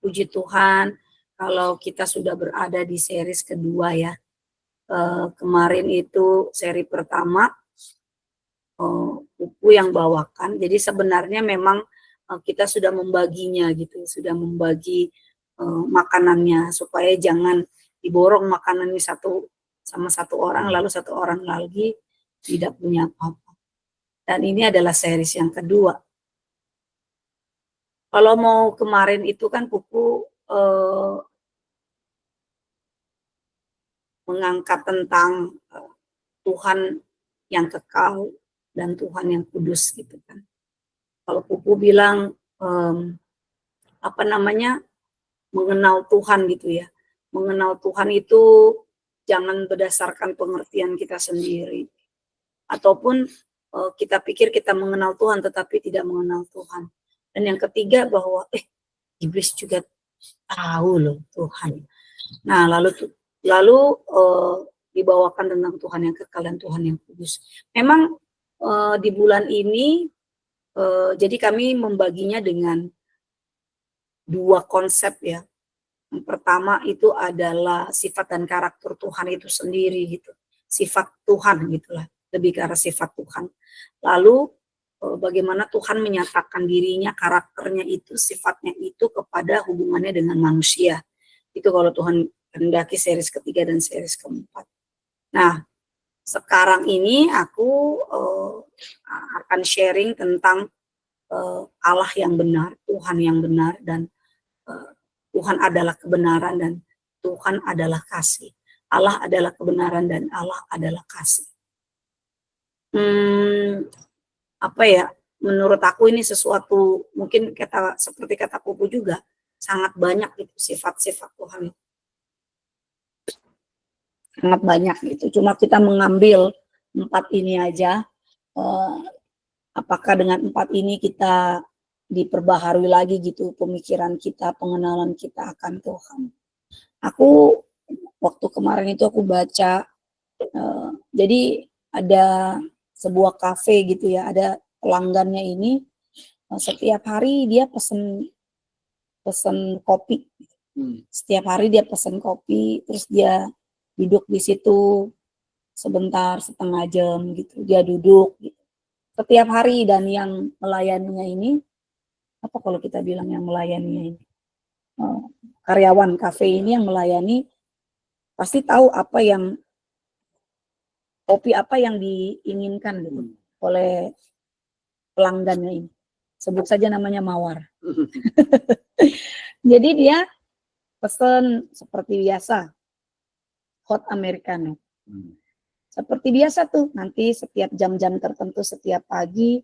puji Tuhan kalau kita sudah berada di series kedua ya. Kemarin itu seri pertama Pupu yang bawakan. Jadi sebenarnya memang kita sudah membaginya gitu, sudah membagi makanannya supaya jangan diborong makanannya satu orang lalu satu orang lagi tidak punya apa-apa. Dan ini adalah series yang kedua. Kalau mau kemarin itu kan Pupu mengangkat tentang Tuhan yang kekal dan Tuhan yang kudus gitu kan. Kalau Pupu bilang mengenal Tuhan gitu ya. Mengenal Tuhan itu jangan berdasarkan pengertian kita sendiri. Ataupun kita pikir kita mengenal Tuhan tetapi tidak mengenal Tuhan. Dan yang ketiga bahwa iblis juga tahu loh Tuhan. Nah, lalu dibawakan tentang Tuhan yang kekal dan Tuhan yang kudus. Memang di bulan ini jadi kami membaginya dengan dua konsep ya. Yang pertama itu adalah sifat dan karakter Tuhan itu sendiri gitu. Sifat Tuhan gitulah, lebih ke arah sifat Tuhan. Lalu bagaimana Tuhan menyatakan dirinya, karakternya itu, sifatnya itu kepada hubungannya dengan manusia. Itu kalau Tuhan kehendaki series ketiga dan series keempat. Nah, sekarang ini aku akan sharing tentang Allah yang benar, Tuhan yang benar, dan Tuhan adalah kebenaran dan Tuhan adalah kasih. Allah adalah kebenaran dan Allah adalah kasih. Menurut aku ini sesuatu, mungkin seperti kata Pupu juga, sangat banyak itu sifat-sifat Tuhan. Sangat banyak gitu. Cuma kita mengambil 4 ini aja. Apakah dengan 4 ini kita diperbaharui lagi gitu pemikiran kita, pengenalan kita akan Tuhan. Aku waktu kemarin itu aku baca, jadi ada sebuah kafe gitu ya, ada pelanggannya ini setiap hari dia pesen kopi. Setiap hari dia pesen kopi, terus dia duduk di situ sebentar, setengah jam gitu, dia duduk gitu. Setiap hari, dan yang melayaninya ini, apa kalau kita bilang yang melayaninya ini, karyawan kafe ini yang melayani, pasti tahu kopi apa yang diinginkan gitu oleh pelanggannya ini. Sebut saja namanya Mawar. Jadi dia pesen seperti biasa, hot americano. Seperti biasa tuh, nanti setiap jam-jam tertentu setiap pagi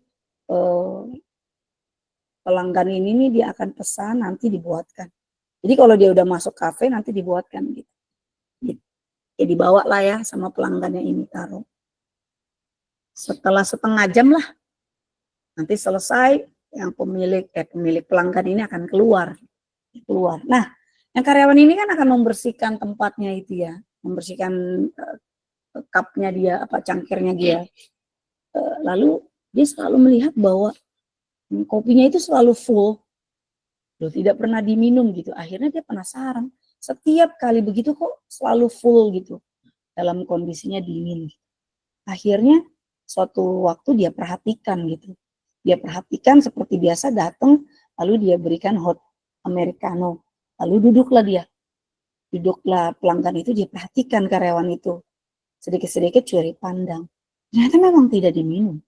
pelanggan ini nih dia akan pesan, nanti dibuatkan. Jadi kalau dia udah masuk kafe nanti dibuatkan gitu. Ya dibawa lah ya sama pelanggannya ini taruh. Setelah setengah jam lah, nanti selesai, yang pemilik pelanggan ini akan keluar. Nah, yang karyawan ini kan akan membersihkan tempatnya itu ya, membersihkan cupnya dia, cangkirnya dia. Lalu dia selalu melihat bahwa kopinya itu selalu full, loh, tidak pernah diminum gitu. Akhirnya dia penasaran, setiap kali begitu kok selalu full gitu, dalam kondisinya dingin. Akhirnya suatu waktu dia perhatikan gitu, dia perhatikan seperti biasa datang, lalu dia berikan hot americano, lalu duduklah pelanggan itu, dia perhatikan karyawan itu, sedikit-sedikit curi pandang, ternyata memang tidak diminum.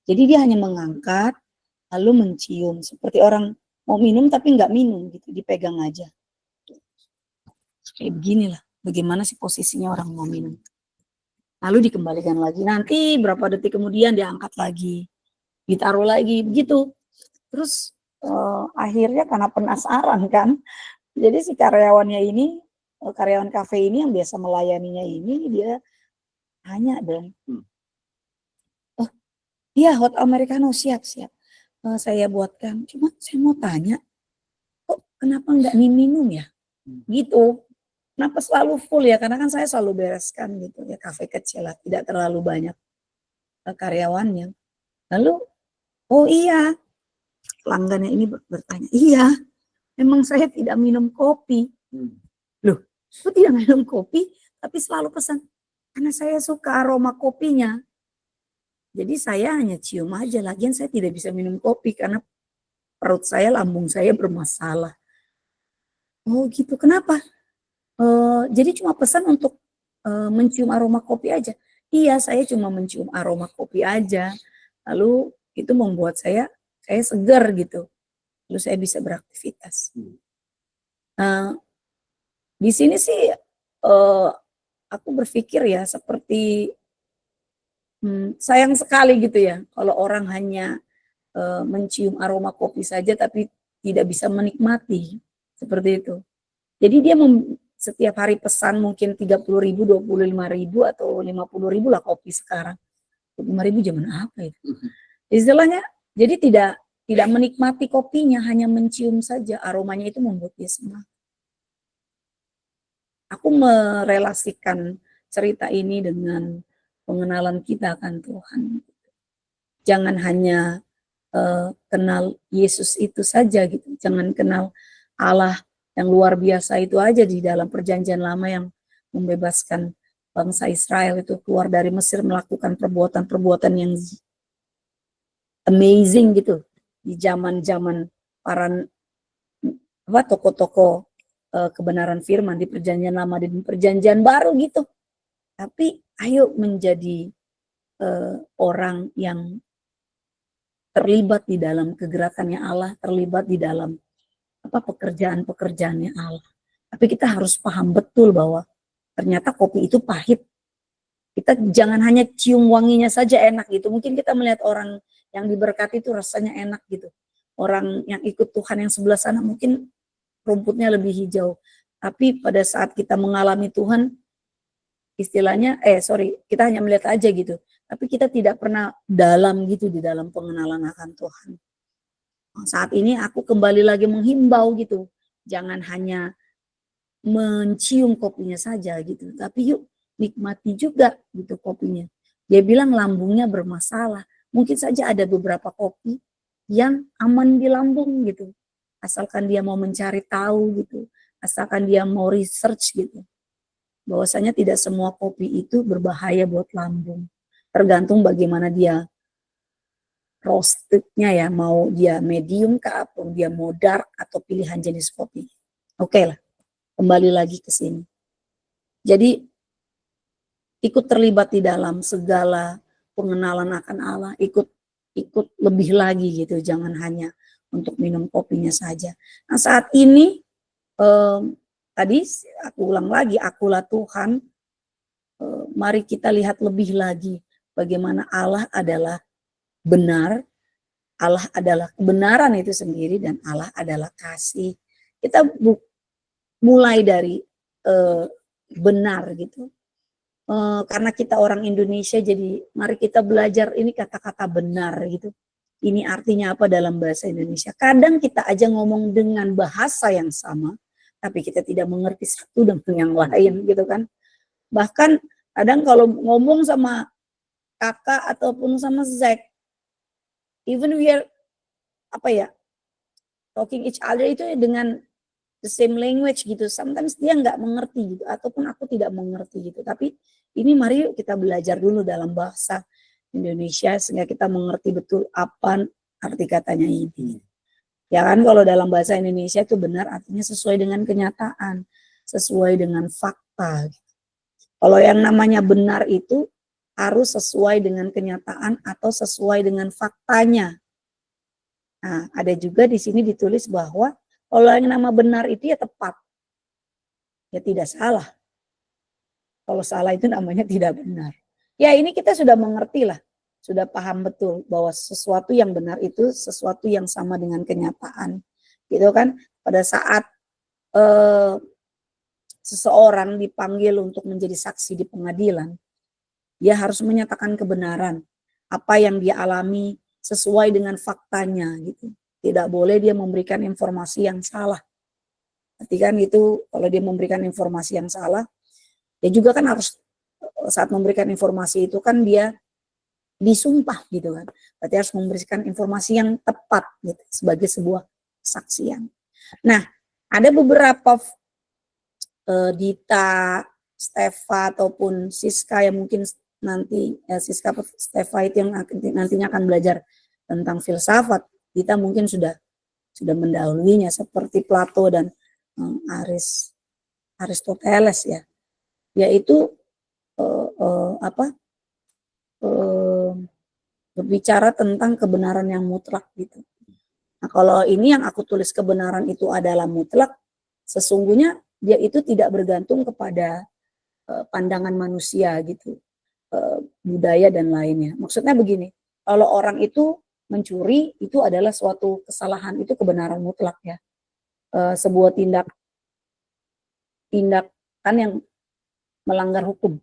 Jadi dia hanya mengangkat lalu mencium, seperti orang mau minum tapi nggak minum gitu, dipegang aja. Kayak beginilah, bagaimana sih posisinya orang mau minum. Lalu dikembalikan lagi, nanti berapa detik kemudian diangkat lagi, ditaruh lagi, begitu. Terus akhirnya karena penasaran kan, jadi si karyawannya ini, karyawan kafe ini yang biasa melayaninya ini, dia tanya dong, oh iya hot americano, siap. Saya buatkan, cuma saya mau tanya, kok kenapa nggak diminum ya? Gitu. Kenapa selalu full ya? Karena kan saya selalu bereskan gitu ya, kafe kecil lah, tidak terlalu banyak karyawannya. Lalu, oh iya, pelanggannya ini bertanya, iya, memang saya tidak minum kopi. Loh, aku tidak minum kopi, tapi selalu pesan, karena saya suka aroma kopinya. Jadi saya hanya cium aja, lagian saya tidak bisa minum kopi karena perut saya, lambung saya bermasalah. Oh gitu, kenapa? Jadi cuma pesan untuk mencium aroma kopi aja. Iya, saya cuma mencium aroma kopi aja. Lalu itu membuat saya segar gitu. Lalu saya bisa beraktivitas. Nah, di sini sih aku berpikir ya seperti sayang sekali gitu ya kalau orang hanya mencium aroma kopi saja tapi tidak bisa menikmati seperti itu. Jadi dia setiap hari pesan mungkin 30.000, 25.000 atau 50.000 lah kopi sekarang. 25.000 zaman apa itu? Istilahnya jadi tidak menikmati kopinya, hanya mencium saja, aromanya itu membuat dia semangat. Aku merelasikan cerita ini dengan pengenalan kita akan Tuhan. Jangan hanya kenal Yesus itu saja gitu, jangan kenal Allah yang luar biasa itu aja di dalam perjanjian lama yang membebaskan bangsa Israel itu keluar dari Mesir melakukan perbuatan-perbuatan yang amazing gitu di zaman-zaman para tokoh-tokoh kebenaran firman di perjanjian lama dan perjanjian baru gitu. Tapi ayo menjadi orang yang terlibat di dalam kegerakannya Allah, terlibat di dalam pekerjaan-pekerjaannya Allah. Tapi kita harus paham betul bahwa ternyata kopi itu pahit. Kita jangan hanya cium wanginya saja enak gitu. Mungkin kita melihat orang yang diberkati itu rasanya enak gitu. Orang yang ikut Tuhan yang sebelah sana mungkin rumputnya lebih hijau. Tapi pada saat kita mengalami Tuhan, istilahnya, kita hanya melihat aja gitu. Tapi kita tidak pernah dalam gitu di dalam pengenalan akan Tuhan. Saat ini aku kembali lagi menghimbau gitu. Jangan hanya mencium kopinya saja gitu. Tapi yuk nikmati juga gitu kopinya. Dia bilang lambungnya bermasalah. Mungkin saja ada beberapa kopi yang aman di lambung gitu. Asalkan dia mau mencari tahu gitu. Asalkan dia mau research gitu. Bahwasanya tidak semua kopi itu berbahaya buat lambung. Tergantung bagaimana dia roastednya ya, mau dia medium kah atau dia mau dark atau pilihan jenis kopi. Oke lah, kembali lagi ke sini. Jadi ikut terlibat di dalam segala pengenalan akan Allah, ikut lebih lagi gitu, jangan hanya untuk minum kopinya saja. Nah saat ini tadi aku ulang lagi, akulah Tuhan. Mari kita lihat lebih lagi bagaimana Allah adalah benar, Allah adalah kebenaran itu sendiri, dan Allah adalah kasih. Kita mulai dari benar gitu. Karena kita orang Indonesia, jadi mari kita belajar ini kata-kata benar gitu. Ini artinya apa dalam bahasa Indonesia. Kadang kita aja ngomong dengan bahasa yang sama, tapi kita tidak mengerti satu dengan yang lain gitu kan. Bahkan kadang kalau ngomong sama kakak ataupun sama Zack, even we are talking each other itu dengan the same language gitu. Sometimes dia nggak mengerti gitu, ataupun aku tidak mengerti gitu. Tapi ini mari yuk kita belajar dulu dalam bahasa Indonesia sehingga kita mengerti betul apa arti katanya ini. Ya kan, kalau dalam bahasa Indonesia itu benar artinya sesuai dengan kenyataan, sesuai dengan fakta. Kalau yang namanya benar itu harus sesuai dengan kenyataan atau sesuai dengan faktanya. Nah, ada juga di sini ditulis bahwa kalau yang nama benar itu ya tepat. Ya tidak salah. Kalau salah itu namanya tidak benar. Ya ini kita sudah mengerti lah. Sudah paham betul bahwa sesuatu yang benar itu sesuatu yang sama dengan kenyataan. Gitu kan. Pada saat seseorang dipanggil untuk menjadi saksi di pengadilan, dia harus menyatakan kebenaran. Apa yang dia alami sesuai dengan faktanya gitu. Tidak boleh dia memberikan informasi yang salah. Berarti kan itu kalau dia memberikan informasi yang salah, dia juga kan harus saat memberikan informasi itu kan dia disumpah gitu kan. Berarti harus memberikan informasi yang tepat gitu sebagai sebuah kesaksian. Nah, ada beberapa Dita, Stefa ataupun Siska yang mungkin nanti Siska Stefa itu yang nantinya akan belajar tentang filsafat. Dita mungkin sudah mendahulunya seperti Plato dan Aristoteles ya, yaitu berbicara tentang kebenaran yang mutlak gitu. Nah, kalau ini yang aku tulis kebenaran itu adalah mutlak, sesungguhnya dia itu tidak bergantung kepada pandangan manusia gitu, budaya dan lainnya. Maksudnya begini, kalau orang itu mencuri itu adalah suatu kesalahan, itu kebenaran mutlak ya, sebuah tindakan yang melanggar hukum.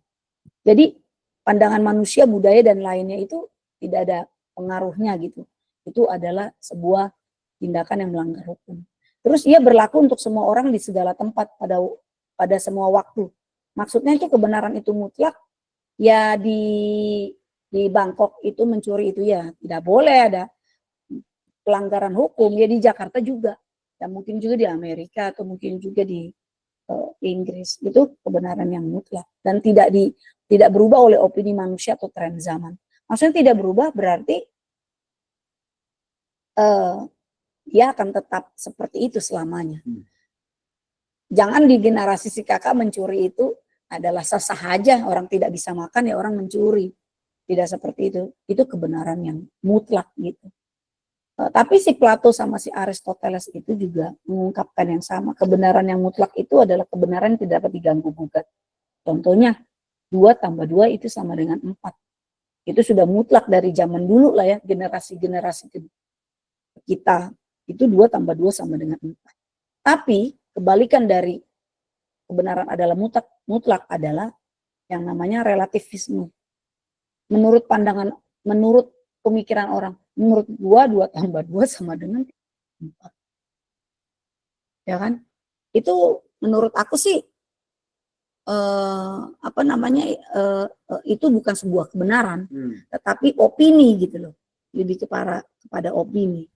Jadi pandangan manusia, budaya dan lainnya itu tidak ada pengaruhnya gitu. Itu adalah sebuah tindakan yang melanggar hukum. Terus ia berlaku untuk semua orang di segala tempat pada semua waktu. Maksudnya itu kebenaran itu mutlak. Ya di Bangkok itu mencuri itu ya tidak boleh ada pelanggaran hukum. Ya di Jakarta juga. Ya mungkin juga di Amerika atau mungkin juga di Inggris. Itu kebenaran yang mutlak dan tidak berubah oleh opini manusia atau tren zaman. Maksudnya tidak berubah berarti dia akan tetap seperti itu selamanya. Jangan di generasi si kakak mencuri itu adalah sah-sah aja, orang tidak bisa makan ya orang mencuri. Tidak seperti itu. Itu kebenaran yang mutlak gitu. Tapi si Plato sama si Aristoteles itu juga mengungkapkan yang sama. Kebenaran yang mutlak itu adalah kebenaran yang tidak dapat diganggu gugat. Contohnya 2 tambah 2 itu sama dengan 4. Itu sudah mutlak dari zaman dulu lah ya, generasi-generasi kita. Itu 2 tambah 2 sama dengan 4. Tapi kebalikan dari kebenaran adalah mutlak adalah yang namanya relativisme. Menurut pemikiran orang, menurut 2 tambah 2 sama dengan 4. Ya kan? Itu menurut aku sih itu bukan sebuah kebenaran, tetapi opini gitu loh, lebih kepada opini.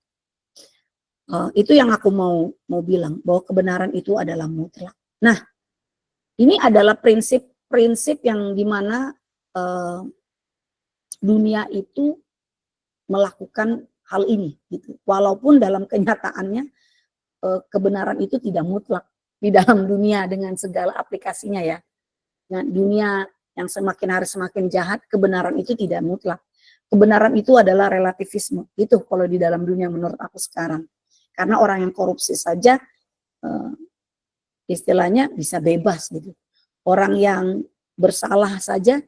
Itu yang aku mau bilang bahwa kebenaran itu adalah mutlak. Nah, ini adalah prinsip yang dimana dunia itu melakukan hal ini gitu. Walaupun dalam kenyataannya kebenaran itu tidak mutlak di dalam dunia dengan segala aplikasinya ya. Nah, dunia yang semakin hari semakin jahat, kebenaran itu tidak mutlak. Kebenaran itu adalah relativisme. Itu kalau di dalam dunia menurut aku sekarang. Karena orang yang korupsi saja istilahnya bisa bebas gitu. Orang yang bersalah saja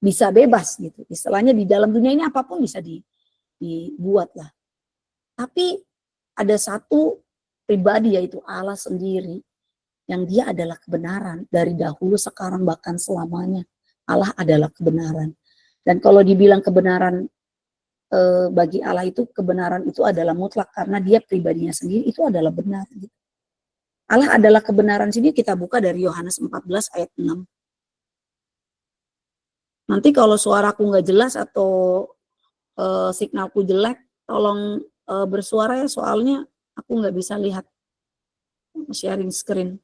bisa bebas gitu. Istilahnya di dalam dunia ini apapun bisa dibuat lah. Tapi ada satu pribadi yaitu Allah sendiri yang dia adalah kebenaran dari dahulu, sekarang, bahkan selamanya. Allah adalah kebenaran. Dan kalau dibilang kebenaran bagi Allah itu, kebenaran itu adalah mutlak karena dia pribadinya sendiri itu adalah benar. Allah adalah kebenaran. Sini kita buka dari Yohanes 14 ayat 6. Nanti kalau suaraku nggak jelas atau signalku jelek, tolong bersuara ya, soalnya aku nggak bisa lihat sharing screen.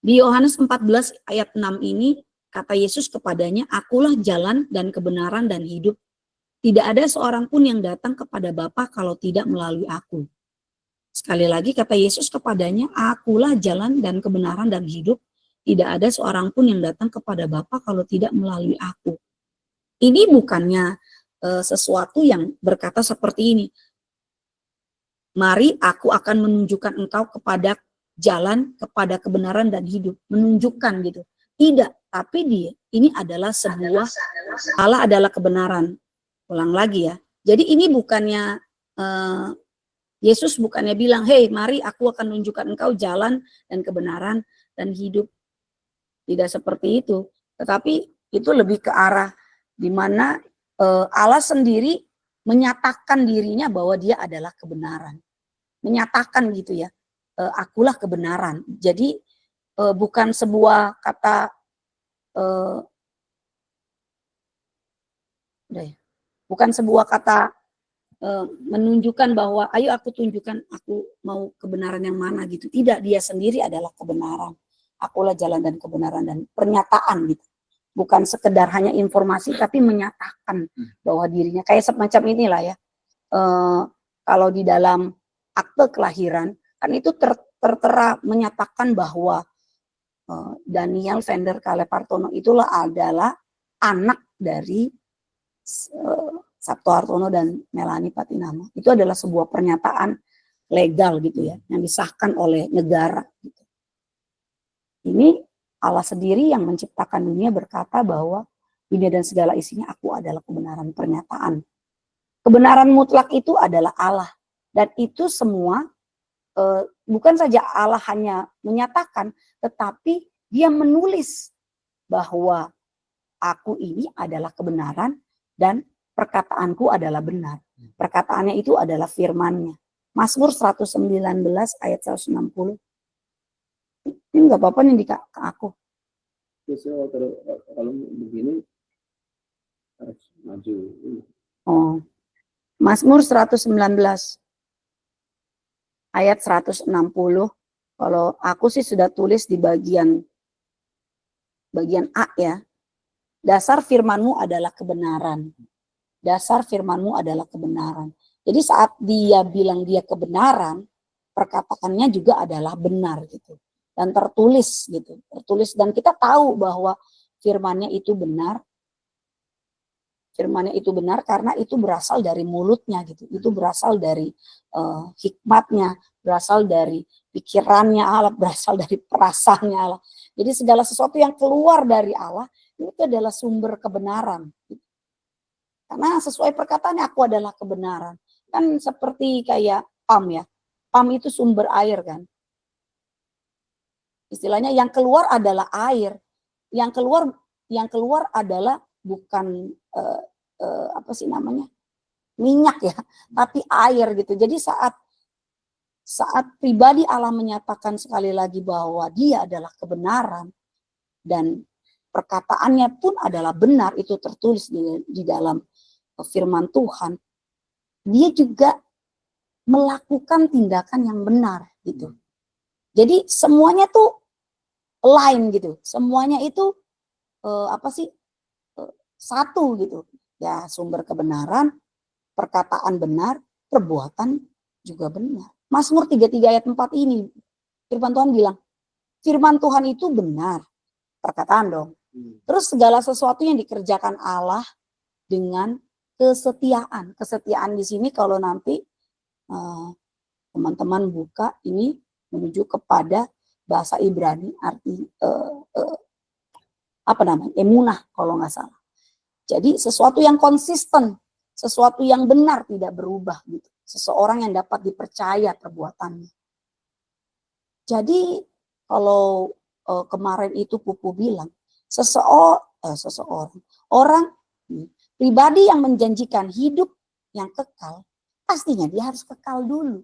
Di Yohanes 14 ayat 6 ini, kata Yesus kepadanya, akulah jalan dan kebenaran dan hidup. Tidak ada seorang pun yang datang kepada Bapa kalau tidak melalui aku. Sekali lagi kata Yesus kepadanya, akulah jalan dan kebenaran dan hidup. Tidak ada seorang pun yang datang kepada Bapa kalau tidak melalui aku. Ini bukannya sesuatu yang berkata seperti ini. Mari aku akan menunjukkan engkau kepada jalan, kepada kebenaran dan hidup, menunjukkan gitu. Tidak, tapi ini adalah sebuah, Allah adalah kebenaran. Ulang lagi ya. Jadi ini bukannya Yesus bukannya bilang, hei mari aku akan menunjukkan engkau jalan dan kebenaran dan hidup. Tidak seperti itu. Tetapi itu lebih ke arah di mana Allah sendiri menyatakan dirinya bahwa dia adalah kebenaran. Menyatakan gitu ya. Akulah kebenaran. Jadi bukan sebuah kata bukan sebuah kata menunjukkan bahwa ayo aku tunjukkan aku mau kebenaran yang mana gitu. Tidak, dia sendiri adalah kebenaran. Akulah jalan dan kebenaran dan pernyataan gitu. Bukan sekedar hanya informasi tapi menyatakan bahwa dirinya kayak semacam inilah ya. Kalau di dalam akte kelahiran kan itu tertera menyatakan bahwa Daniel Vender Kalepartono itulah adalah anak dari Sabto Hartono dan Melani Patinama. Itu adalah sebuah pernyataan legal gitu ya, yang disahkan oleh negara. Gitu. Ini Allah sendiri yang menciptakan dunia berkata bahwa dunia dan segala isinya aku adalah kebenaran pernyataan. Kebenaran mutlak itu adalah Allah. Dan itu semua bukan saja Allah hanya menyatakan, tetapi dia menulis bahwa aku ini adalah kebenaran dan perkataanku adalah benar. Perkataannya itu adalah firman-Nya. Mazmur 119 ayat 160. Ini enggak apa-apa nih ke aku. Kalau begini harus maju. Oh. Mazmur 119 ayat 160. Kalau aku sih sudah tulis di bagian A ya. Dasar firman-Mu adalah kebenaran. Dasar firman-Mu adalah kebenaran. Jadi saat dia bilang dia kebenaran, perkataannya juga adalah benar gitu. Dan tertulis gitu. Tertulis dan kita tahu bahwa firman-Nya itu benar. Firman-Nya itu benar karena itu berasal dari mulutnya gitu. Itu berasal dari hikmatnya, berasal dari pikirannya Allah, berasal dari perasaannya Allah. Jadi segala sesuatu yang keluar dari Allah itu adalah sumber kebenaran. Karena sesuai perkataannya aku adalah kebenaran. Kan seperti kayak PAM ya. PAM itu sumber air kan. Istilahnya yang keluar adalah air. Yang keluar adalah bukan apa sih namanya? Minyak ya, tapi air gitu. Jadi saat pribadi Allah menyatakan sekali lagi bahwa dia adalah kebenaran dan perkataannya pun adalah benar, itu tertulis di dalam firman Tuhan, dia juga melakukan tindakan yang benar gitu. Jadi semuanya tuh lain gitu, semuanya itu satu gitu. Ya sumber kebenaran, perkataan benar, perbuatan juga benar. Mazmur 33 ayat 4 ini, firman Tuhan bilang, firman Tuhan itu benar, perkataan dong. Terus segala sesuatu yang dikerjakan Allah dengan kesetiaan. Kesetiaan di sini kalau nanti teman-teman buka ini menuju kepada bahasa Ibrani arti emunah kalau nggak salah. Jadi sesuatu yang konsisten, sesuatu yang benar tidak berubah gitu. Seseorang yang dapat dipercaya perbuatannya. Jadi kalau kemarin itu Pupu bilang orang pribadi yang menjanjikan hidup yang kekal, pastinya dia harus kekal dulu.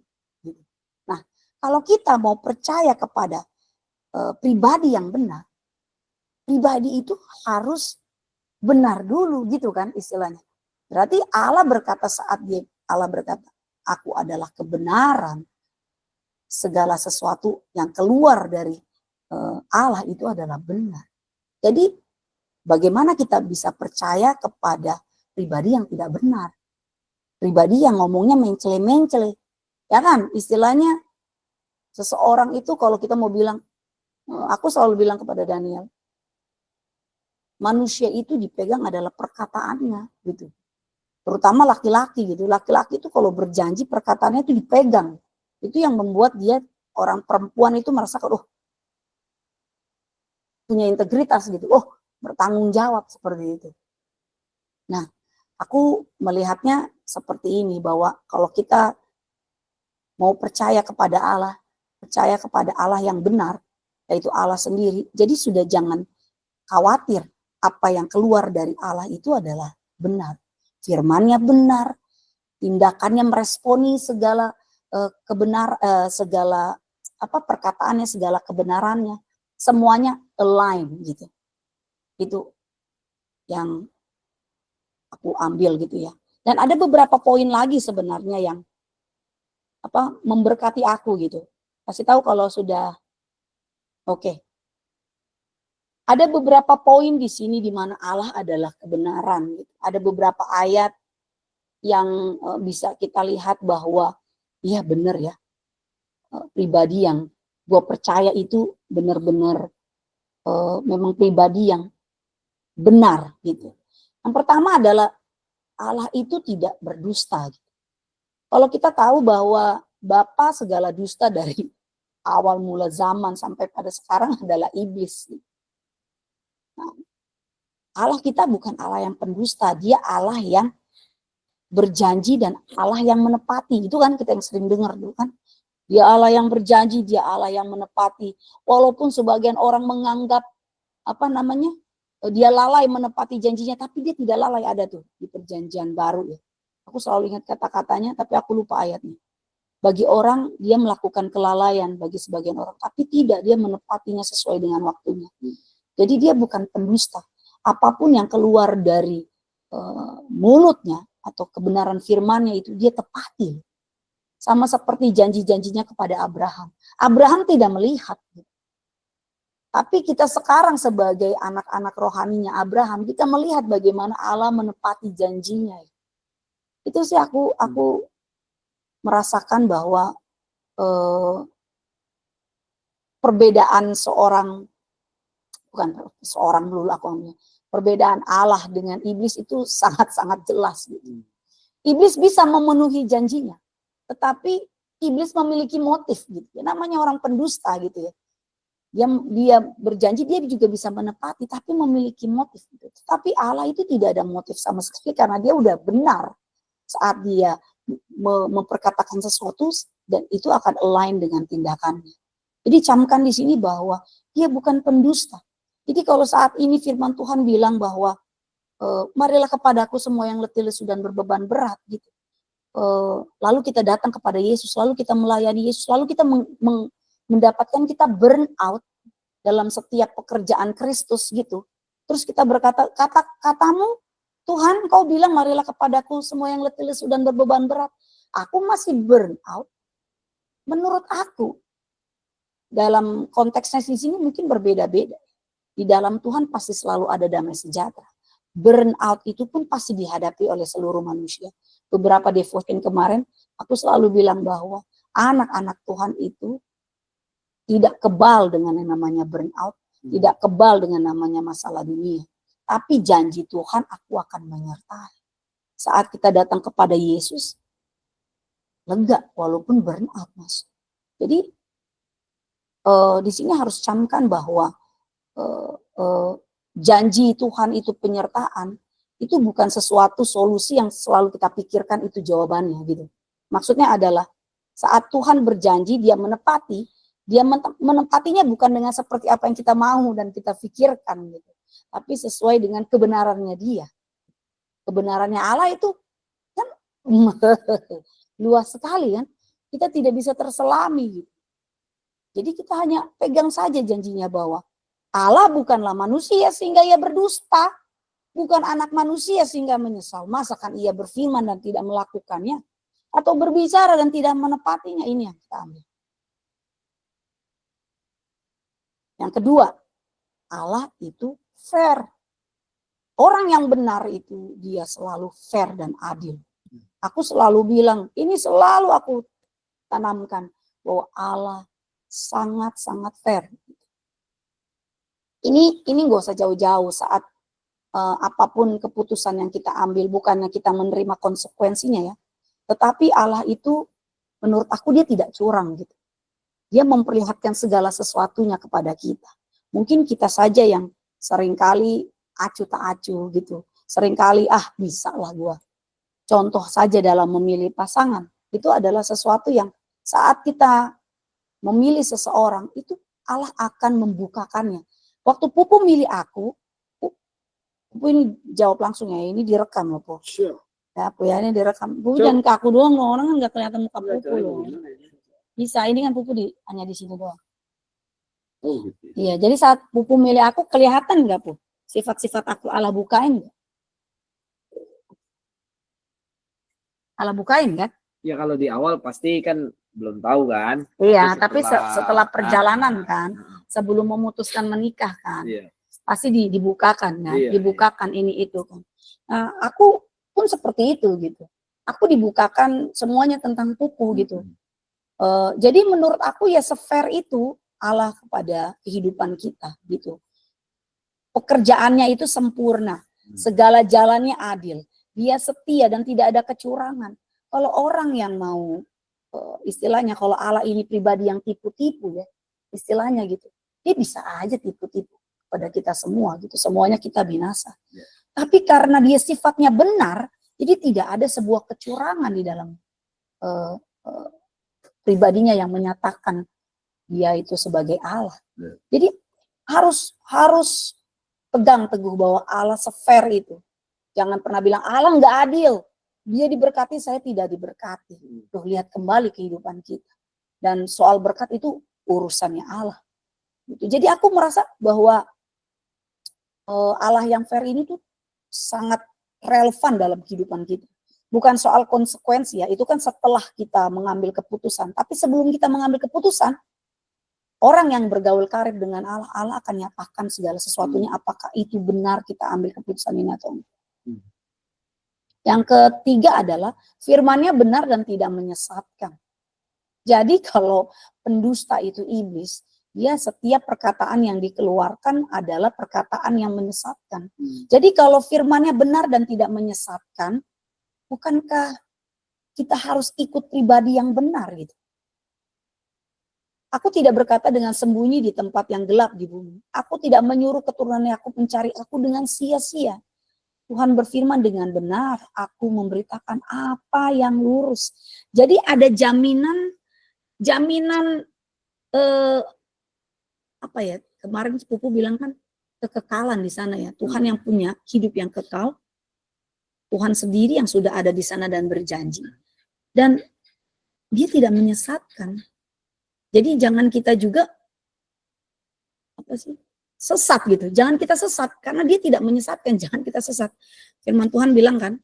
Nah, kalau kita mau percaya kepada pribadi yang benar, pribadi itu harus benar dulu gitu kan istilahnya. Berarti Allah berkata Allah berkata, aku adalah kebenaran. Segala sesuatu yang keluar dari Allah itu adalah benar. Jadi bagaimana kita bisa percaya kepada pribadi yang tidak benar? Pribadi yang ngomongnya mencele-mencele. Ya kan, istilahnya seseorang itu kalau kita mau bilang, aku selalu bilang kepada Daniel, manusia itu dipegang adalah perkataannya gitu. Terutama laki-laki gitu. Laki-laki itu kalau berjanji perkataannya itu dipegang. Itu yang membuat dia orang perempuan itu merasakan, punya integritas gitu. Bertanggung jawab seperti itu. Nah, aku melihatnya seperti ini bahwa kalau kita mau percaya kepada Allah yang benar, yaitu Allah sendiri. Jadi sudah jangan khawatir apa yang keluar dari Allah itu adalah benar. Firman-Nya benar, tindakannya meresponi segala segala perkataannya, segala kebenarannya, semuanya align gitu. Itu yang aku ambil gitu ya. Dan ada beberapa poin lagi sebenarnya yang memberkati aku gitu. Kasih tahu kalau sudah oke. Ada beberapa poin di sini di mana Allah adalah kebenaran. Gitu. Ada beberapa ayat yang bisa kita lihat bahwa iya benar ya, pribadi yang gue percaya itu benar-benar memang pribadi yang benar gitu. Yang pertama adalah Allah itu tidak berdusta. Gitu. Kalau kita tahu bahwa Bapa segala dusta dari awal mula zaman sampai pada sekarang adalah iblis. Gitu. Nah, Allah kita bukan Allah yang pendusta, dia Allah yang berjanji dan Allah yang menepati. Itu kan kita yang sering dengar dulu kan. Dia Allah yang berjanji, dia Allah yang menepati. Walaupun sebagian orang menganggap dia lalai menepati janjinya, tapi dia tidak lalai. Ada tuh di perjanjian baru ya. Aku selalu ingat kata-katanya, tapi aku lupa ayatnya. Bagi orang dia melakukan kelalaian, bagi sebagian orang, tapi tidak, dia menepatinya sesuai dengan waktunya. Jadi dia bukan pendusta. Apapun yang keluar dari mulutnya atau kebenaran firman-Nya itu dia tepati. Sama seperti janji-janjinya kepada Abraham. Abraham tidak melihat. Tapi kita sekarang sebagai anak-anak rohaninya Abraham, kita melihat bagaimana Allah menepati janjinya. Itu sih aku merasakan bahwa perbedaan perbedaan Allah dengan iblis itu sangat-sangat jelas. Gitu. Iblis bisa memenuhi janjinya, tetapi iblis memiliki motif gitu. Namanya orang pendusta gitu ya. Dia berjanji, dia juga bisa menepati, tapi memiliki motif. Gitu. Tapi Allah itu tidak ada motif sama sekali karena dia udah benar saat dia memperkatakan sesuatu dan itu akan align dengan tindakannya. Jadi camkan di sini bahwa dia bukan pendusta. Jadi kalau saat ini firman Tuhan bilang bahwa marilah kepadaku semua yang letih lesu dan berbeban berat gitu. Lalu kita datang kepada Yesus, lalu kita melayani Yesus, lalu kita mendapatkan kita burn out dalam setiap pekerjaan Kristus gitu. Terus kita berkata, katamu Tuhan, kau bilang marilah kepadaku semua yang letih lesu dan berbeban berat. Aku masih burn out. Menurut aku, dalam konteksnya di sini mungkin berbeda-beda. Di dalam Tuhan pasti selalu ada damai sejahtera. Burn out itu pun pasti dihadapi oleh seluruh manusia. Beberapa devotion kemarin, aku selalu bilang bahwa anak-anak Tuhan itu tidak kebal dengan yang namanya burnout, tidak kebal dengan namanya masalah dunia. Tapi janji Tuhan, aku akan menyertai. Saat kita datang kepada Yesus, lega walaupun burnout, Mas. Jadi di sini harus camkan bahwa janji Tuhan itu penyertaan, itu bukan sesuatu solusi yang selalu kita pikirkan itu jawabannya gitu. Maksudnya adalah saat Tuhan berjanji, dia menepati, dia menepatinya bukan dengan seperti apa yang kita mau dan kita pikirkan gitu, tapi sesuai dengan kebenarannya dia. Kebenarannya Allah itu kan luas sekali kan, kita tidak bisa terselami gitu. Jadi kita hanya pegang saja janjinya bahwa Allah bukanlah manusia sehingga ia berdusta, bukan anak manusia sehingga menyesal. Masakan ia berfirman dan tidak melakukannya, atau berbicara dan tidak menepatinya. Ini yang kita ambil. Yang kedua, Allah itu fair. Orang yang benar itu dia selalu fair dan adil. Aku selalu bilang, ini selalu aku tanamkan bahwa Allah sangat-sangat fair. Ini gak usah jauh-jauh saat apapun keputusan yang kita ambil, bukannya kita menerima konsekuensinya ya. Tetapi Allah itu menurut aku dia tidak curang gitu. Dia memperlihatkan segala sesuatunya kepada kita. Mungkin kita saja yang seringkali acuh tak acuh gitu. Seringkali bisa lah gua. Contoh saja dalam memilih pasangan. Itu adalah sesuatu yang saat kita memilih seseorang itu Allah akan membukakannya. Waktu Pupu milih aku, Pupu ini jawab langsung ya, ini direkam loh, Po. Sure. Ya, Pupu ya, ini direkam. Pupu jangan ke aku doang, orang kan nggak kelihatan muka Pupu loh. Bisa, ini kan Pupu hanya di sini doang. Oh, gitu. Iya, jadi saat Pupu milih aku, kelihatan nggak, Pu? Sifat-sifat aku Allah bukain nggak? Allah bukain kan? Ya kalau di awal pasti kan belum tahu kan. Iya, Tapi tapi setelah perjalanan kan, sebelum memutuskan menikah kan, Iya. pasti dibukakan kan, Iya, dibukakan ini itu kan. Nah, aku pun seperti itu gitu. Aku dibukakan semuanya tentang tubuh gitu. Jadi menurut aku ya se-fair itu Allah kepada kehidupan kita gitu. Pekerjaannya itu sempurna, segala jalannya adil, dia setia dan tidak ada kecurangan. Kalau orang yang mau istilahnya kalau Allah ini pribadi yang tipu-tipu ya, istilahnya gitu, dia bisa aja tipu-tipu pada kita semua gitu, semuanya kita binasa. Ya. Tapi karena dia sifatnya benar, jadi tidak ada sebuah kecurangan di dalam pribadinya yang menyatakan dia itu sebagai Allah. Ya. Jadi harus pegang teguh bahwa Allah se-fair itu. Jangan pernah bilang Allah nggak adil. Dia diberkati, saya tidak diberkati. Tuh lihat kembali kehidupan kita. Dan soal berkat itu urusannya Allah. Gitu. Jadi aku merasa bahwa Allah yang fair ini tuh sangat relevan dalam kehidupan kita. Bukan soal konsekuensi ya, itu kan setelah kita mengambil keputusan. Tapi sebelum kita mengambil keputusan, orang yang bergaul karib dengan Allah, Allah akan nyatakan segala sesuatunya apakah itu benar kita ambil keputusan ini atau enggak. Yang ketiga adalah firman-Nya benar dan tidak menyesatkan. Jadi kalau pendusta itu iblis, dia setiap perkataan yang dikeluarkan adalah perkataan yang menyesatkan. Jadi kalau firman-Nya benar dan tidak menyesatkan, bukankah kita harus ikut pribadi yang benar gitu? Aku tidak berkata dengan sembunyi di tempat yang gelap di bumi. Aku tidak menyuruh keturunan Yakub mencari aku dengan sia-sia. Tuhan berfirman dengan benar, aku memberitakan apa yang lurus. Jadi ada jaminan apa ya? Kemarin sepupu bilang kan kekekalan di sana ya. Tuhan yang punya hidup yang kekal. Tuhan sendiri yang sudah ada di sana dan berjanji. Dan dia tidak menyesatkan. Jadi jangan kita juga sesat gitu. Jangan kita sesat karena dia tidak menyesatkan, jangan kita sesat. Firman Tuhan bilang kan.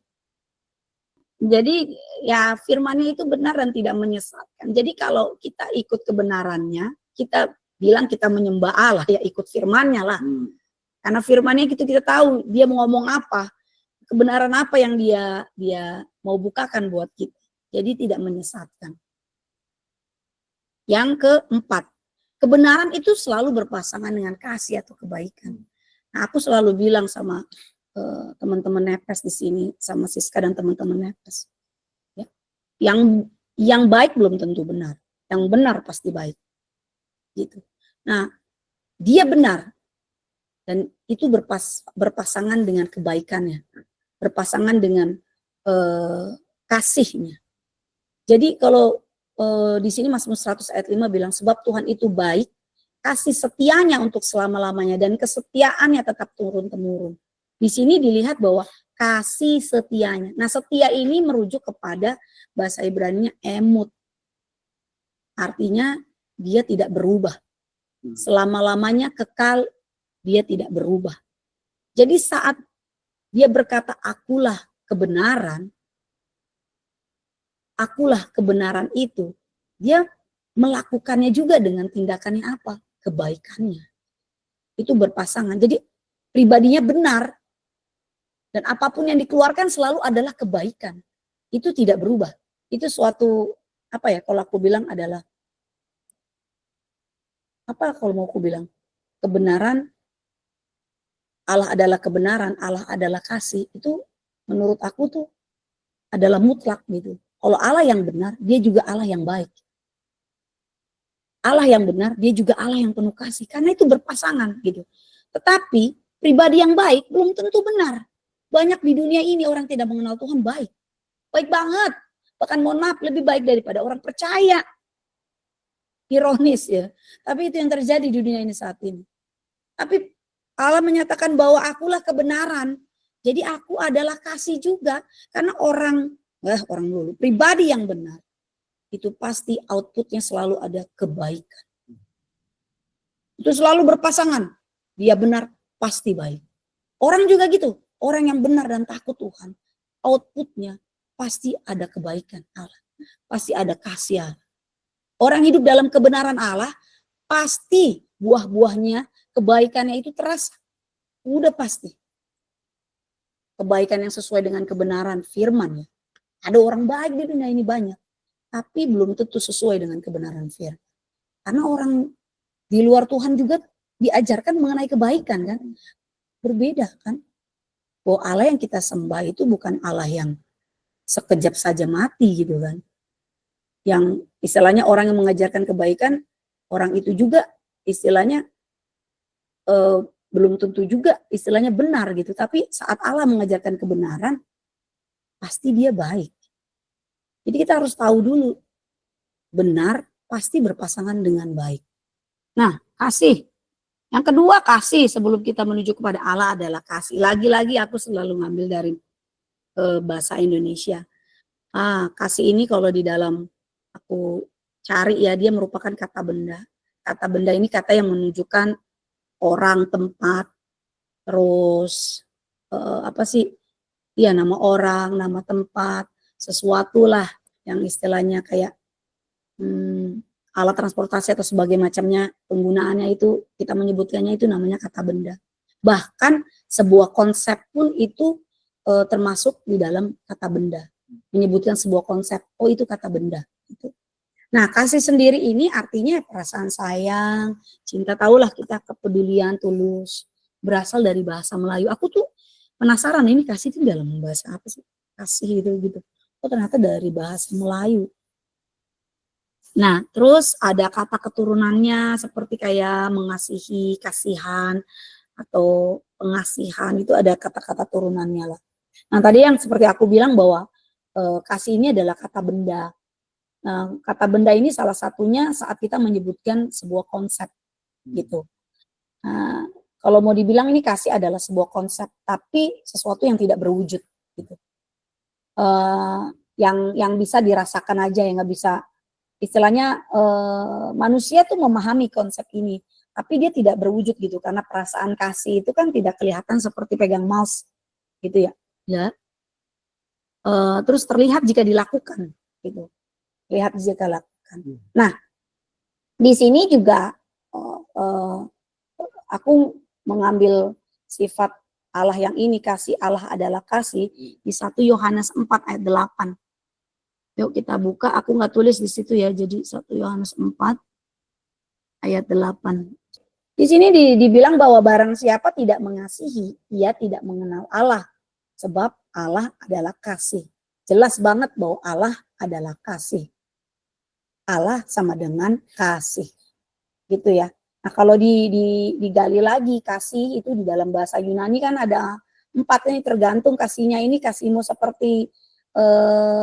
Jadi ya firman-Nya itu benar dan tidak menyesatkan. Jadi kalau kita ikut kebenarannya, kita bilang kita menyembah Allah ya ikut firman-Nya lah. Karena firman-Nya itu kita tahu dia mau ngomong apa. Kebenaran apa yang dia mau bukakan buat kita. Jadi tidak menyesatkan. Yang keempat, kebenaran itu selalu berpasangan dengan kasih atau kebaikan. Nah, aku selalu bilang sama teman-teman Nepes di sini, sama Siska dan teman-teman Nepes, ya, yang baik belum tentu benar, yang benar pasti baik, gitu. Nah, dia benar dan itu berpasangan dengan kebaikannya, berpasangan dengan kasihnya. Jadi kalau di sini Mazmur 100 ayat 5 bilang sebab Tuhan itu baik, kasih setianya untuk selama-lamanya dan kesetiaannya tetap turun-temurun. Di sini dilihat bahwa kasih setianya. Nah, setia ini merujuk kepada bahasa Ibrani-nya emut. Artinya dia tidak berubah. Selama-lamanya kekal, dia tidak berubah. Jadi saat dia berkata akulah kebenaran itu, dia melakukannya juga dengan tindakannya apa? Kebaikannya. Itu berpasangan. Jadi pribadinya benar dan apapun yang dikeluarkan selalu adalah kebaikan. Itu tidak berubah. Itu suatu apa ya kalau aku bilang adalah apa kalau mau aku bilang? Kebenaran, Allah adalah kebenaran, Allah adalah kasih. Itu menurut aku tuh adalah mutlak gitu. Kalau Allah yang benar, dia juga Allah yang baik. Allah yang benar, dia juga Allah yang penuh kasih. Karena itu berpasangan gitu. Tetapi pribadi yang baik belum tentu benar. Banyak di dunia ini orang tidak mengenal Tuhan baik. Baik banget. Bahkan mohon maaf lebih baik daripada orang percaya. Ironis ya. Tapi itu yang terjadi di dunia ini saat ini. Tapi Allah menyatakan bahwa akulah kebenaran. Jadi aku adalah kasih juga. Karena pribadi yang benar. Itu pasti outputnya selalu ada kebaikan. Itu selalu berpasangan. Dia benar pasti baik. Orang juga gitu. Orang yang benar dan takut Tuhan. Outputnya pasti ada kebaikan Allah. Pasti ada kasih Allah. Orang hidup dalam kebenaran Allah, pasti buah-buahnya, kebaikannya itu terasa. Udah pasti. Kebaikan yang sesuai dengan kebenaran firman ya. Ada orang baik di dunia ini banyak. Tapi belum tentu sesuai dengan kebenaran firman. Karena orang di luar Tuhan juga diajarkan mengenai kebaikan kan. Berbeda kan. Bahwa Allah yang kita sembah itu bukan Allah yang sekejap saja mati gitu kan. Yang istilahnya orang yang mengajarkan kebaikan, orang itu juga istilahnya belum tentu juga istilahnya benar gitu. Tapi saat Allah mengajarkan kebenaran, pasti dia baik. Jadi kita harus tahu dulu, benar pasti berpasangan dengan baik. Nah, kasih. Yang kedua kasih, sebelum kita menuju kepada Allah adalah kasih. Lagi-lagi aku selalu ngambil dari bahasa Indonesia. Kasih ini kalau di dalam aku cari ya, dia merupakan kata benda. Kata benda ini kata yang menunjukkan orang, tempat, terus apa sih? Ya nama orang, nama tempat, sesuatu lah yang istilahnya kayak alat transportasi atau sebagai macamnya, penggunaannya itu kita menyebutkannya itu namanya kata benda. Bahkan sebuah konsep pun itu termasuk di dalam kata benda. Menyebutkan sebuah konsep, oh itu kata benda. Gitu. Nah, kasih sendiri ini artinya perasaan sayang, cinta, tahulah kita kepedulian, tulus, berasal dari bahasa Melayu. Aku tuh penasaran ini kasih itu dalam bahasa apa sih? Kasih gitu. Oh ternyata dari bahasa Melayu. Nah, terus ada kata keturunannya seperti kayak mengasihi, kasihan, atau pengasihan, itu ada kata-kata turunannya lah. Nah, tadi yang seperti aku bilang bahwa kasih ini adalah kata benda. Nah, kata benda ini salah satunya saat kita menyebutkan sebuah konsep gitu. Nah, kalau mau dibilang ini kasih adalah sebuah konsep, tapi sesuatu yang tidak berwujud gitu. Yang bisa dirasakan aja, yang nggak bisa, istilahnya manusia tuh memahami konsep ini, tapi dia tidak berwujud gitu, karena perasaan kasih itu kan tidak kelihatan seperti pegang mouse gitu ya. Terus terlihat jika dilakukan gitu. Lihat jika lakukan. Nah, di sini juga aku mengambil sifat Allah yang ini, kasih Allah adalah kasih, di 1 Yohanes 4 ayat 8. Yuk kita buka, aku nggak tulis di situ ya, jadi 1 Yohanes 4 ayat 8. Di sini dibilang bahwa barang siapa tidak mengasihi, ia tidak mengenal Allah, sebab Allah adalah kasih. Jelas banget bahwa Allah adalah kasih. Allah sama dengan kasih, gitu ya. Nah kalau digali lagi kasih itu di dalam bahasa Yunani kan ada 4 ini, tergantung kasihnya ini kasihmu seperti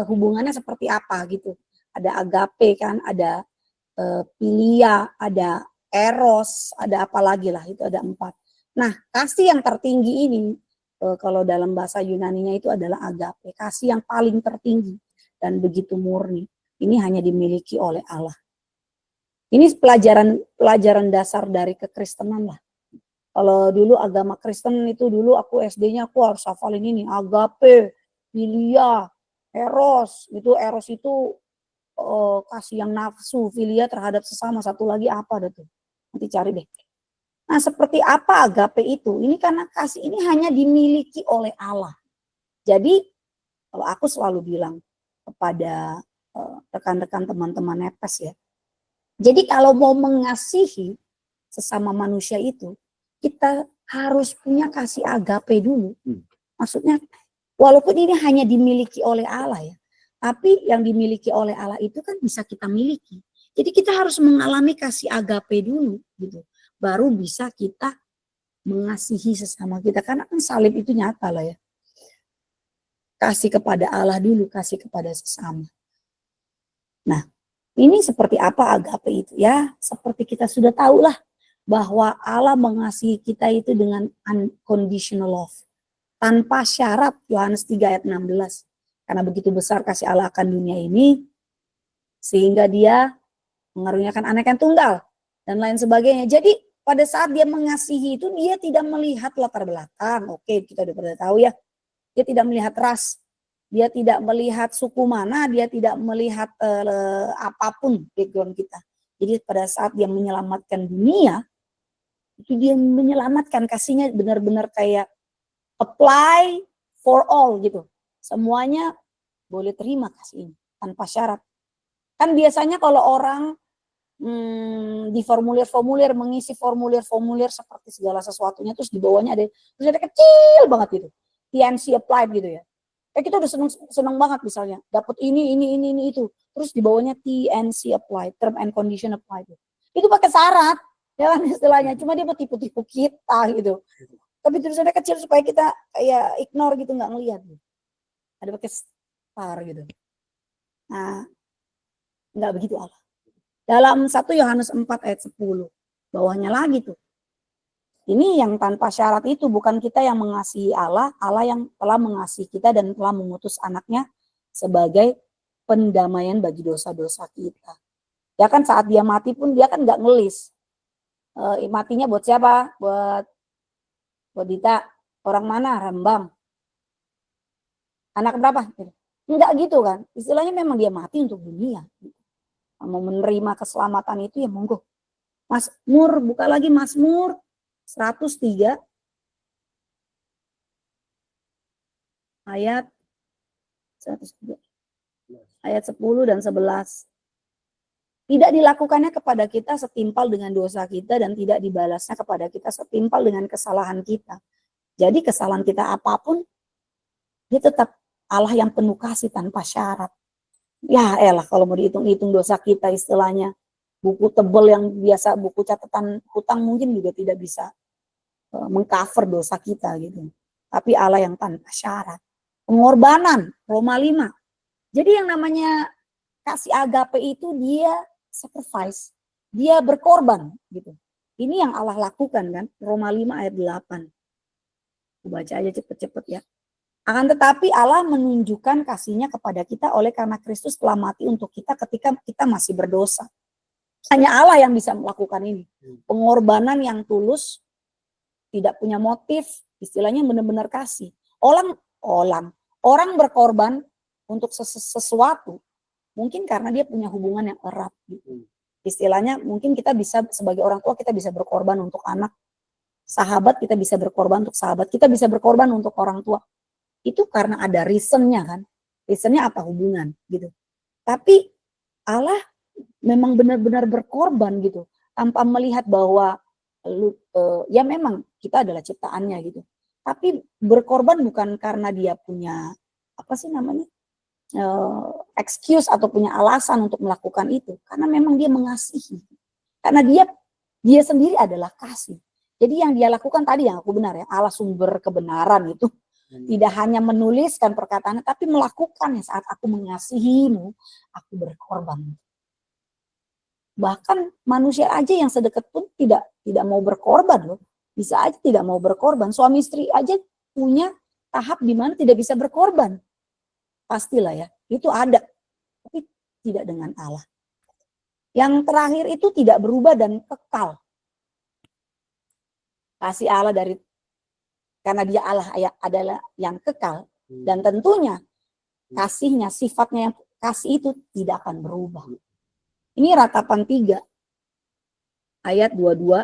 hubungannya seperti apa gitu. Ada agape kan, ada philia, ada eros, ada apa lagi lah, itu ada 4. Nah kasih yang tertinggi ini kalau dalam bahasa Yunaninya itu adalah agape, kasih yang paling tertinggi dan begitu murni. Ini hanya dimiliki oleh Allah. Ini pelajaran dasar dari kekristenan lah. Kalau dulu agama Kristen itu dulu aku SD-nya aku harus hafalin ini, agape, philia, eros. Eros itu kasih yang nafsu, philia terhadap sesama, satu lagi apa tuh? Nanti cari deh. Nah, seperti apa agape itu? Ini karena kasih ini hanya dimiliki oleh Allah. Jadi kalau aku selalu bilang kepada rekan-rekan teman-teman nepes ya. Jadi kalau mau mengasihi sesama manusia itu, kita harus punya kasih agape dulu. Maksudnya walaupun ini hanya dimiliki oleh Allah ya, tapi yang dimiliki oleh Allah itu kan bisa kita miliki. Jadi kita harus mengalami kasih agape dulu gitu. Baru bisa kita mengasihi sesama kita, karena kan salib itu nyata lah ya. Kasih kepada Allah dulu, kasih kepada sesama. Nah, ini seperti apa agape itu ya? Seperti kita sudah tahu lah bahwa Allah mengasihi kita itu dengan unconditional love. Tanpa syarat, Yohanes 3 ayat 16. Karena begitu besar kasih Allah akan dunia ini, sehingga dia mengaruniakan anak yang tunggal, dan lain sebagainya. Jadi pada saat dia mengasihi itu, dia tidak melihat latar belakang. Oke, kita udah pernah tahu ya. Dia tidak melihat ras. Dia tidak melihat suku mana, dia tidak melihat apapun background kita. Jadi pada saat dia menyelamatkan dunia, itu dia menyelamatkan, kasihnya benar-benar kayak apply for all gitu. Semuanya boleh terima kasih ini tanpa syarat. Kan biasanya kalau orang di formulir-formulir, mengisi formulir-formulir seperti segala sesuatunya, terus di bawahnya terus ada kecil banget gitu, TNC applied gitu ya. Kita udah seneng banget misalnya, dapat ini, itu. Terus di bawahnya TNC applied, term and condition applied. Itu pakai syarat, ya kan istilahnya. Cuma dia mau tipu-tipu kita gitu. Tapi tulisannya kecil supaya kita kayak ignore gitu, nggak ngelihat. Gitu. Ada pakai star gitu. Nah, nggak begitu Allah. Dalam 1 Yohanes 4 ayat 10. Bawahnya lagi tuh. Ini yang tanpa syarat itu, bukan kita yang mengasihi Allah, Allah yang telah mengasihi kita dan telah mengutus anaknya sebagai pendamaian bagi dosa-dosa kita. Ya kan saat dia mati pun dia kan nggak ngelis. Matinya buat siapa? Buat Dita. Orang mana? Rembang. Anak berapa? Enggak gitu kan. Istilahnya memang dia mati untuk dunia. Mau menerima keselamatan itu ya monggo. Mazmur, buka lagi Mazmur 103 ayat 103 ayat 10 dan 11. Tidak dilakukannya kepada kita setimpal dengan dosa kita dan tidak dibalasnya kepada kita setimpal dengan kesalahan kita. Jadi kesalahan kita apapun, dia tetap Allah yang penuh kasih tanpa syarat. Ya elah kalau mau dihitung-hitung dosa kita istilahnya, buku tebel yang biasa, buku catatan hutang mungkin juga tidak bisa mengcover dosa kita gitu. Tapi Allah yang tanpa syarat. Pengorbanan, Roma 5. Jadi yang namanya kasih agape itu dia sacrifice, dia berkorban gitu. Ini yang Allah lakukan kan, Roma 5 ayat 8. Aku baca aja cepet-cepet ya. Akan tetapi Allah menunjukkan kasihnya kepada kita oleh karena Kristus telah mati untuk kita ketika kita masih berdosa. Hanya Allah yang bisa melakukan ini. Pengorbanan yang tulus, tidak punya motif, istilahnya benar-benar kasih. Orang berkorban untuk sesuatu, mungkin karena dia punya hubungan yang erat. Gitu. Istilahnya mungkin kita bisa sebagai orang tua kita bisa berkorban untuk anak, sahabat kita bisa berkorban untuk sahabat, kita bisa berkorban untuk orang tua. Itu karena ada reasonnya kan, reasonnya apa hubungan gitu. Tapi Allah memang benar-benar berkorban gitu, tanpa melihat bahwa ya memang kita adalah ciptaannya gitu. Tapi berkorban bukan karena dia punya apa sih namanya excuse atau punya alasan untuk melakukan itu, karena memang dia mengasihi, karena dia sendiri adalah kasih. Jadi yang dia lakukan tadi yang aku benar ya, Allah sumber kebenaran itu. Tidak hanya menuliskan perkataannya, tapi melakukannya. Saat aku mengasihimu, aku berkorban. Bahkan manusia aja yang sedekat pun tidak mau berkorban loh. Bisa aja tidak mau berkorban. Suami istri aja punya tahap di mana tidak bisa berkorban. Pastilah ya, itu ada. Tapi tidak dengan Allah. Yang terakhir itu tidak berubah dan kekal. Kasih Allah karena dia Allah adalah yang kekal. Dan tentunya kasihnya, sifatnya yang kasih itu tidak akan berubah. Ini Ratapan 3 ayat 22.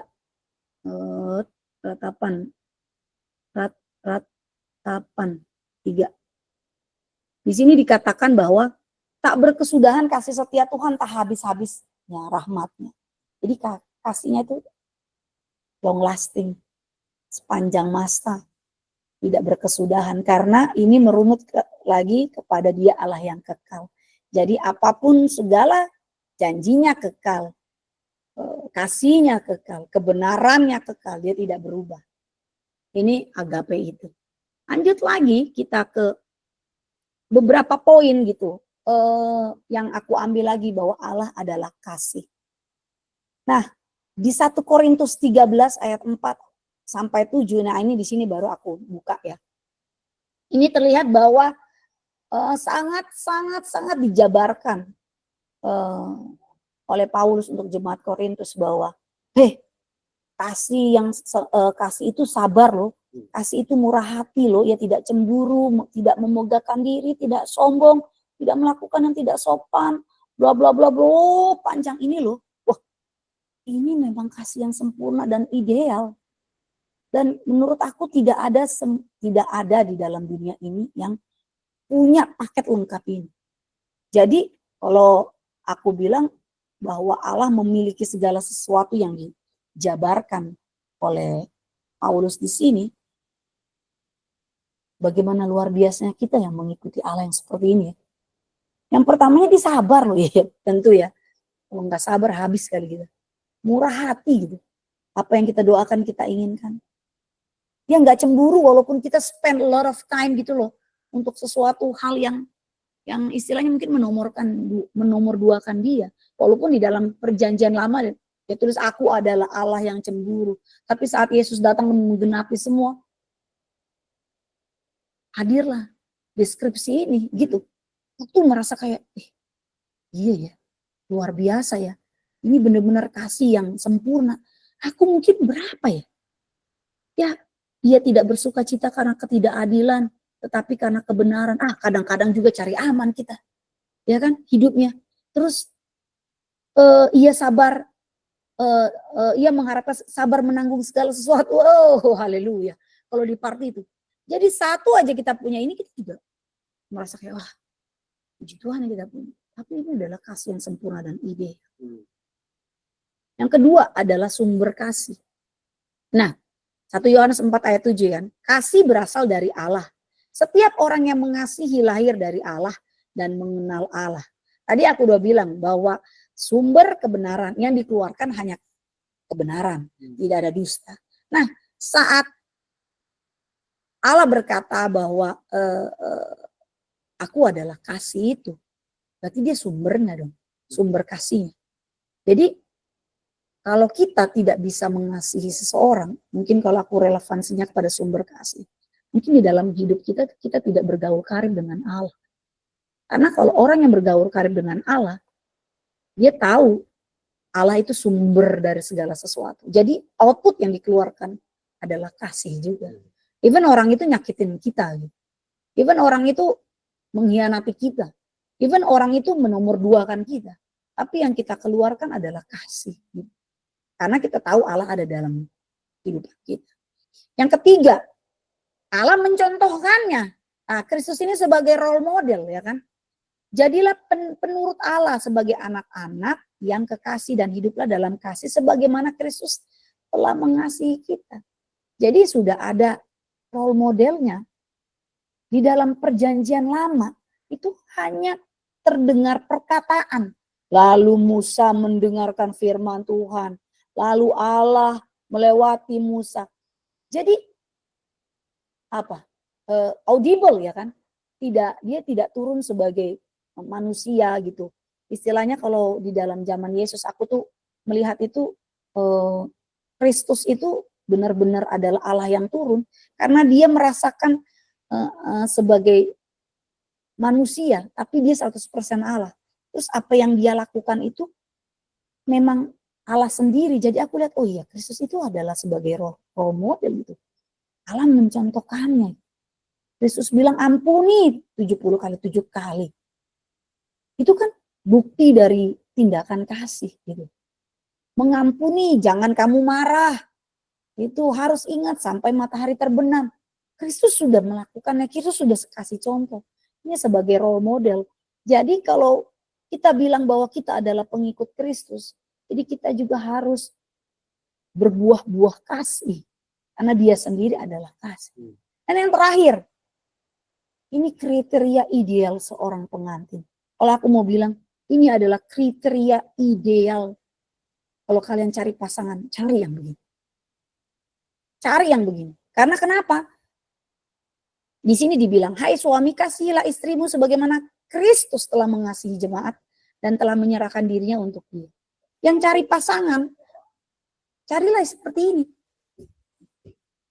Ratapan 3. Di sini dikatakan bahwa tak berkesudahan kasih setia Tuhan, tak habis-habisnya rahmatnya. Jadi kasihnya itu long lasting, sepanjang masa, tidak berkesudahan, karena ini merunut lagi kepada dia Allah yang kekal. Jadi apapun segala janjinya kekal, kasihnya kekal, kebenarannya kekal, dia tidak berubah. Ini agape itu. Lanjut lagi kita ke beberapa poin gitu, yang aku ambil lagi bahwa Allah adalah kasih. Nah, di 1 Korintus 13 ayat 4 sampai 7, nah ini di sini baru aku buka ya. Ini terlihat bahwa sangat dijabarkan oleh Paulus untuk jemaat Korintus bahwa kasih itu sabar loh, Kasih itu murah hati loh, ya tidak cemburu, tidak memegahkan diri, tidak sombong, tidak melakukan yang tidak sopan, bla bla bla bla, panjang ini loh. Wah, ini memang kasih yang sempurna dan ideal. Dan menurut aku tidak ada di dalam dunia ini yang punya paket lengkap ini. Jadi kalau aku bilang bahwa Allah memiliki segala sesuatu yang dijabarkan oleh Paulus di sini, bagaimana luar biasanya kita yang mengikuti Allah yang seperti ini. Yang pertamanya disabar loh ya, tentu ya. Kalau nggak sabar habis kali kita. Murah hati gitu. Apa yang kita doakan, kita inginkan. Dia nggak cemburu walaupun kita spend a lot of time gitu loh untuk sesuatu hal yang istilahnya mungkin menomorduakan dia. Walaupun di dalam perjanjian lama dia tulis aku adalah Allah yang cemburu. Tapi saat Yesus datang menggenapi semua, hadirlah deskripsi ini gitu. Aku merasa kayak, iya ya, luar biasa ya. Ini benar-benar kasih yang sempurna. Aku mungkin berapa ya? Ya, dia tidak bersuka cita karena ketidakadilan, tetapi karena kebenaran. Kadang-kadang juga cari aman kita. Ya kan, hidupnya. Terus ia sabar, ia mengharapkan sabar menanggung segala sesuatu. Oh, haleluya. Kalau di part itu. Jadi satu aja kita punya ini, kita juga merasa kayak, wah, puji Tuhan yang kita punya. Tapi ini adalah kasih yang sempurna dan ide. Yang kedua adalah sumber kasih. Nah, 1 Yohanes 4 ayat 7 kan. Kasih berasal dari Allah. Setiap orang yang mengasihi lahir dari Allah dan mengenal Allah. Tadi aku udah bilang bahwa sumber kebenaran yang dikeluarkan hanya kebenaran. Tidak ada dusta. Nah, saat Allah berkata bahwa aku adalah kasih itu. Berarti dia sumbernya dong. Sumber kasihnya. Jadi kalau kita tidak bisa mengasihi seseorang, mungkin kalau aku relevansinya kepada sumber kasih, mungkin di dalam hidup kita tidak bergaul karib dengan Allah. Karena kalau orang yang bergaul karib dengan Allah, dia tahu Allah itu sumber dari segala sesuatu. Jadi output yang dikeluarkan adalah kasih juga. Even orang itu nyakitin kita. Even orang itu mengkhianati kita. Even orang itu menomorduakan kita. Tapi yang kita keluarkan adalah kasih. Karena kita tahu Allah ada dalam hidup kita. Yang ketiga, Allah mencontohkannya. Nah, Kristus ini sebagai role model ya kan. Jadilah penurut Allah sebagai anak-anak yang kekasih dan hiduplah dalam kasih sebagaimana Kristus telah mengasihi kita. Jadi sudah ada role modelnya. Di dalam perjanjian lama itu hanya terdengar perkataan. Lalu Musa mendengarkan firman Tuhan. Lalu Allah melewati Musa. Jadi apa? Audible ya kan? Dia tidak turun sebagai manusia gitu. Istilahnya kalau di dalam zaman Yesus aku tuh melihat itu Kristus itu benar-benar adalah Allah yang turun karena dia merasakan sebagai manusia tapi dia 100% Allah. Terus apa yang dia lakukan itu memang Allah sendiri. Jadi aku lihat, oh iya Kristus itu adalah sebagai role model gitu. Allah mencontohkannya. Kristus bilang ampuni 70 kali 7 kali. Itu kan bukti dari tindakan kasih gitu. Mengampuni, jangan kamu marah. Itu harus ingat sampai matahari terbenam. Kristus sudah melakukannya, Kristus sudah kasih contoh. Ini sebagai role model. Jadi kalau kita bilang bahwa kita adalah pengikut Kristus, jadi kita juga harus berbuah-buah kasih. Karena dia sendiri adalah kasih. Dan yang terakhir, ini kriteria ideal seorang pengantin. Kalau aku mau bilang, ini adalah kriteria ideal. Kalau kalian cari pasangan, cari yang begini. Cari yang begini. Karena kenapa? Di sini dibilang, hai suami kasihilah istrimu sebagaimana Kristus telah mengasihi jemaat dan telah menyerahkan dirinya untuk dia. Yang cari pasangan, carilah seperti ini.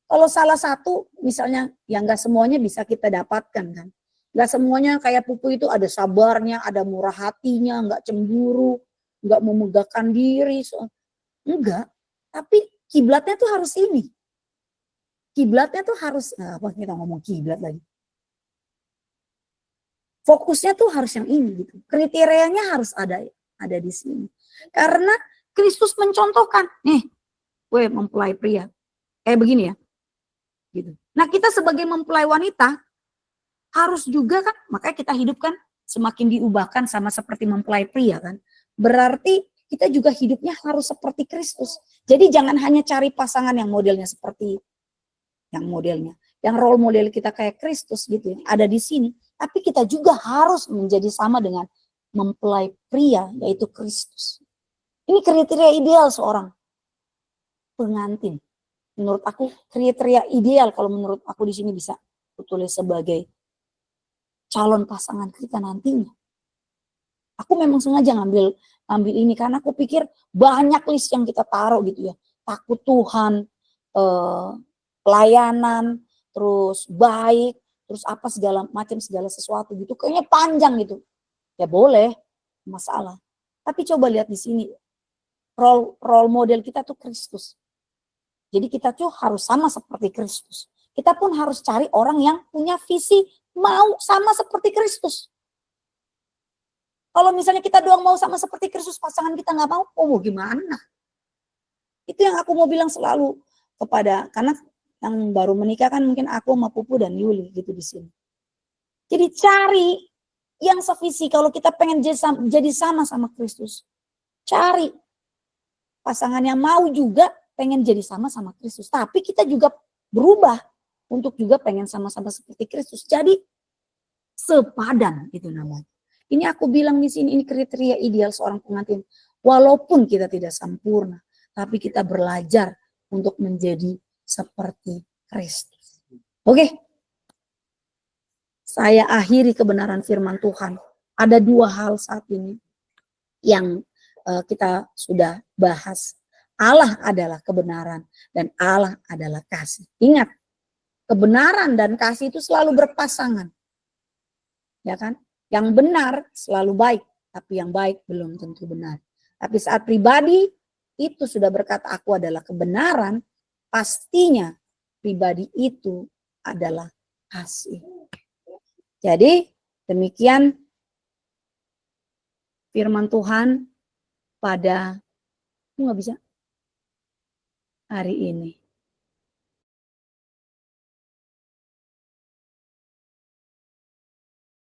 Kalau salah satu, misalnya yang gak semuanya bisa kita dapatkan kan. Gak semuanya kayak Pupu itu ada sabarnya, ada murah hatinya, gak cemburu, gak memegahkan diri. Enggak, tapi kiblatnya tuh harus ini. kiblatnya tuh harus, apa kita ngomong kiblat lagi. Fokusnya tuh harus yang ini gitu. Kriterianya harus ada di sini. Karena Kristus mencontohkan, nih, gue mempelai pria. Kayak begini ya. Gitu. Nah, kita sebagai mempelai wanita harus juga kan, makanya kita hidup kan semakin diubahkan sama seperti mempelai pria kan. Berarti kita juga hidupnya harus seperti Kristus. Jadi jangan hanya cari pasangan yang modelnya seperti yang role model kita kayak Kristus gitu ya, ada di sini. Tapi kita juga harus menjadi sama dengan mempelai pria, yaitu Kristus. Ini kriteria ideal seorang pengantin. Menurut aku kriteria ideal kalau menurut aku di sini bisa tulis sebagai calon pasangan kita nantinya. Aku memang sengaja ngambil ini karena aku pikir banyak list yang kita taruh gitu ya. Takut Tuhan, pelayanan, terus baik, terus apa segala sesuatu gitu. Kayaknya panjang gitu. Ya boleh, masalah. Tapi coba lihat di sini, role model kita tuh Kristus. Jadi kita tuh harus sama seperti Kristus. Kita pun harus cari orang yang punya visi mau sama seperti Kristus. Kalau misalnya kita doang mau sama seperti Kristus, pasangan kita nggak mau, oh gimana? Itu yang aku mau bilang selalu karena yang baru menikah kan mungkin aku sama Pupu dan Yuli gitu di sini. Jadi cari yang sevisi. Kalau kita pengen jadi sama Kristus, cari pasangan yang mau juga pengen jadi sama Kristus. Tapi kita juga berubah untuk juga pengen sama-sama seperti Kristus. Jadi sepadan itu namanya. Ini aku bilang di sini, ini kriteria ideal seorang pengantin. Walaupun kita tidak sempurna, tapi kita belajar untuk menjadi seperti Kristus. Oke. Saya akhiri kebenaran firman Tuhan. Ada 2 hal saat ini yang kita sudah bahas. Allah adalah kebenaran dan Allah adalah kasih. Ingat, kebenaran dan kasih itu selalu berpasangan. Ya kan? Yang benar selalu baik, tapi yang baik belum tentu benar. Tapi saat pribadi itu sudah berkata aku adalah kebenaran, pastinya pribadi itu adalah kasih. Jadi demikian firman Tuhan pada hari ini.